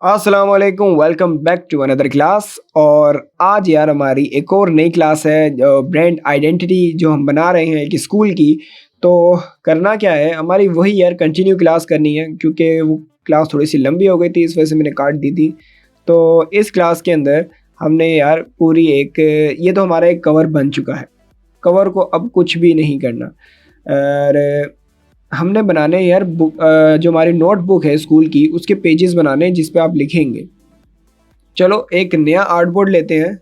अस्सलाम वालेकुम, welcome back to another class. और आज यार हमारी एक और नई क्लास है, ब्रांड आइडेंटिटी जो हम बना रहे हैं एक स्कूल की। तो करना क्या है, हमारी वही यार कंटिन्यू क्लास करनी है, क्योंकि वो क्लास थोड़ी सी लंबी हो गई थी, इस वजह से मैंने काट दी थी। तो इस क्लास के अंदर हमने यार पूरी एक, ये तो हमारा एक कवर बन चुका है। कवर को अब कुछ भी नहीं करना। और हमने बनाने हैं यार बुक, जो हमारी नोटबुक है स्कूल की, उसके पेजेस बनाने हैं जिस पे आप लिखेंगे। चलो एक नया आर्ट बोर्ड लेते हैं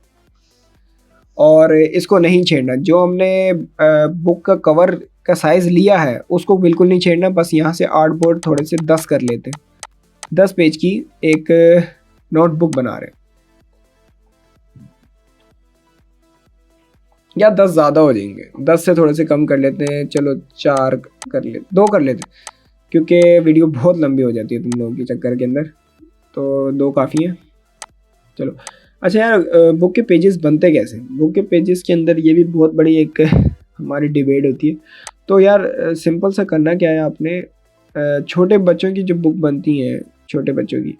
और इसको नहीं छेड़ना। जो हमने बुक का कवर का साइज़ लिया है उसको बिल्कुल नहीं छेड़ना। बस यहाँ से आर्ट बोर्ड थोड़े से 10 कर लेते हैं। 10 पेज की एक नोटबुक बना रहे हैं, या 10 ज़्यादा हो जाएंगे, 10 से थोड़े से कम कर लेते हैं। चलो 4 कर ले, 2 कर लेते हैं, क्योंकि वीडियो बहुत लंबी हो जाती है तुम लोगों के चक्कर के अंदर। तो 2 काफ़ी है। चलो अच्छा यार, बुक के पेजेस बनते कैसे? बुक के पेजेस के अंदर ये भी बहुत बड़ी एक हमारी डिबेट होती है। तो यार सिंपल सा करना क्या है आपने, छोटे बच्चों की जो बुक बनती हैं, छोटे बच्चों की,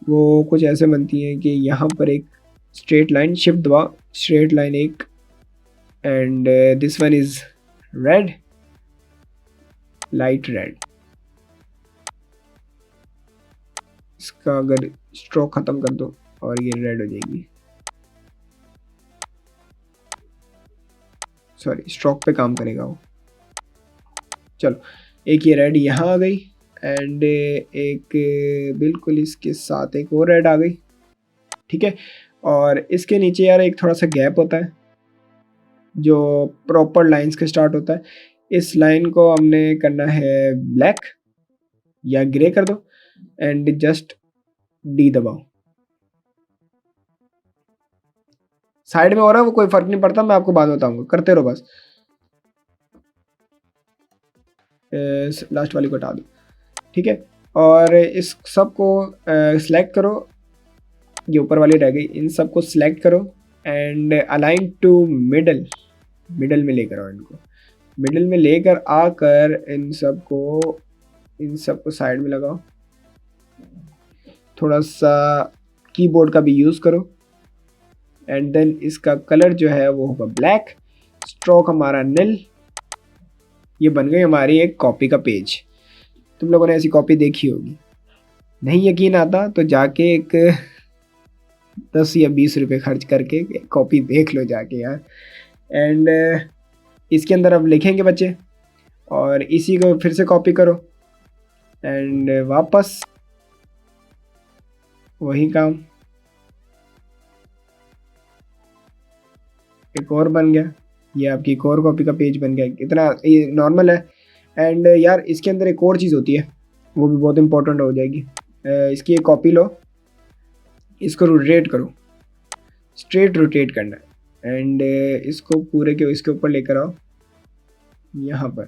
वो कुछ ऐसे बनती हैं कि यहाँ पर एक स्ट्रेट लाइन, शिफ्ट दबा, स्ट्रेट लाइन एक, and this one is red, light red. इसका अगर स्ट्रोक ख़त्म कर दो और ये रेड हो जाएगी। सॉरी, स्ट्रोक पे काम करेगा वो। चलो एक ये रेड यहाँ आ गई, एंड एक बिल्कुल इसके साथ एक और रेड आ गई। ठीक है, और इसके नीचे यार एक थोड़ा सा गैप होता है जो प्रॉपर लाइंस के स्टार्ट होता है। इस लाइन को हमने करना है ब्लैक या ग्रे कर दो, एंड जस्ट डी दबाओ। साइड में हो रहा है वो कोई फर्क नहीं पड़ता, मैं आपको बाद में बताऊंगा, करते रहो बस। लास्ट वाली को हटा दो। ठीक है, और इस सब को सिलेक्ट करो। ये ऊपर वाली रह गई, इन सब को सिलेक्ट करो and align to middle. Middle में लेकर आओ इनको। मिडल में लेकर आकर इन सब को साइड में लगाओ। थोड़ा सा कीबोर्ड का भी यूज़ करो, एंड देन इसका कलर जो है वो होगा ब्लैक, स्ट्रोक हमारा नील। ये बन गई हमारी एक कॉपी का पेज। तुम लोगों ने ऐसी कॉपी देखी होगी। नहीं यकीन आता तो जाके एक 10 या 20 रुपए खर्च करके कॉपी देख लो जाके यार। एंड इसके अंदर अब लिखेंगे बच्चे, और इसी को फिर से कॉपी करो एंड वापस वही काम। एक और बन गया, ये आपकी एक और कॉपी का पेज बन गया। इतना ये नॉर्मल है। एंड यार इसके अंदर एक और चीज़ होती है, वो भी बहुत इंपॉर्टेंट हो जाएगी। इसकी एक कॉपी लो, इसको रोटेट करो, स्ट्रेट रोटेट करना है, एंड इसको पूरे के इसके ऊपर लेकर आओ यहाँ पर।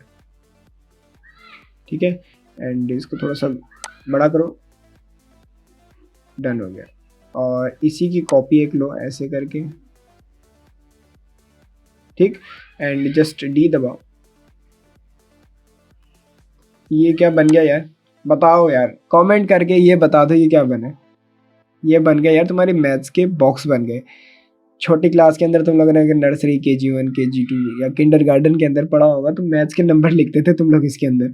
ठीक है, एंड इसको थोड़ा सा बड़ा करो, डन हो गया। और इसी की कॉपी एक लो ऐसे करके, ठीक, एंड जस्ट डी दबाओ। ये क्या बन गया यार, बताओ यार, कमेंट करके ये बता दो ये क्या बना। ये बन गया यार तुम्हारे मैथ्स के बॉक्स बन गए। छोटी क्लास के अंदर तुम लोगों ने अगर नर्सरी KG1 KG2 या किंडर गार्डन के अंदर पढ़ा होगा तो मैथ्स के नंबर लिखते थे तुम लोग इसके अंदर।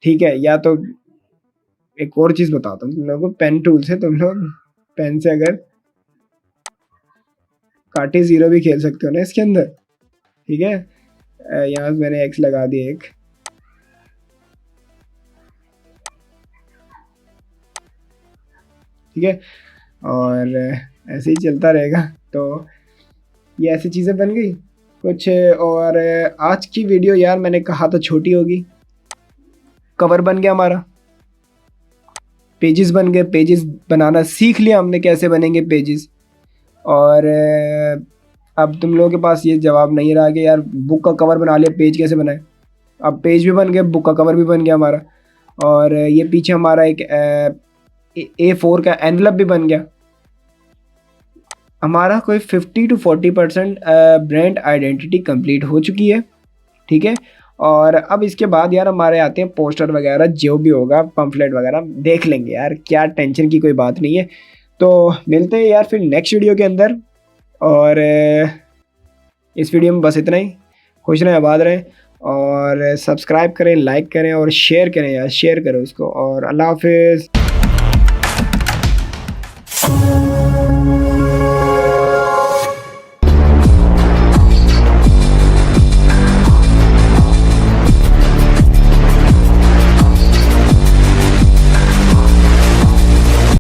ठीक है, या तो एक और चीज़ बताता हूँ तुम लोगों को, पेन टूल से तुम लोग पेन से अगर काटे जीरो भी खेल सकते हो ना इसके अंदर। ठीक है, यहाँ मैंने एक्स लगा दिया एक। ठीक है, और ऐसे ही चलता रहेगा। तो ये ऐसी चीज़ें बन गई कुछ। और आज की वीडियो यार मैंने कहा तो छोटी होगी। कवर बन गया हमारा, पेजेस बन गए, पेजेस बनाना सीख लिया हमने कैसे बनेंगे पेजेस। और अब तुम लोगों के पास ये जवाब नहीं रहा कि यार बुक का कवर बना लिया, पेज कैसे बनाए। अब पेज भी बन गया, बुक का कवर भी बन गया हमारा, और ये पीछे हमारा एक A4 का एनवलप भी बन गया। हमारा कोई 50 to 40% ब्रांड आइडेंटिटी कंप्लीट हो चुकी है। ठीक है, और अब इसके बाद यार हमारे आते हैं पोस्टर वगैरह, जो भी होगा पम्फलेट वगैरह देख लेंगे यार, क्या टेंशन की कोई बात नहीं है। तो मिलते हैं यार फिर नेक्स्ट वीडियो के अंदर। और इस वीडियो में बस इतना ही। खुश रहें, आबाद रहें, और सब्सक्राइब करें, लाइक करें और शेयर करें यार, शेयर करो इसको। और अल्लाह हाफिज़।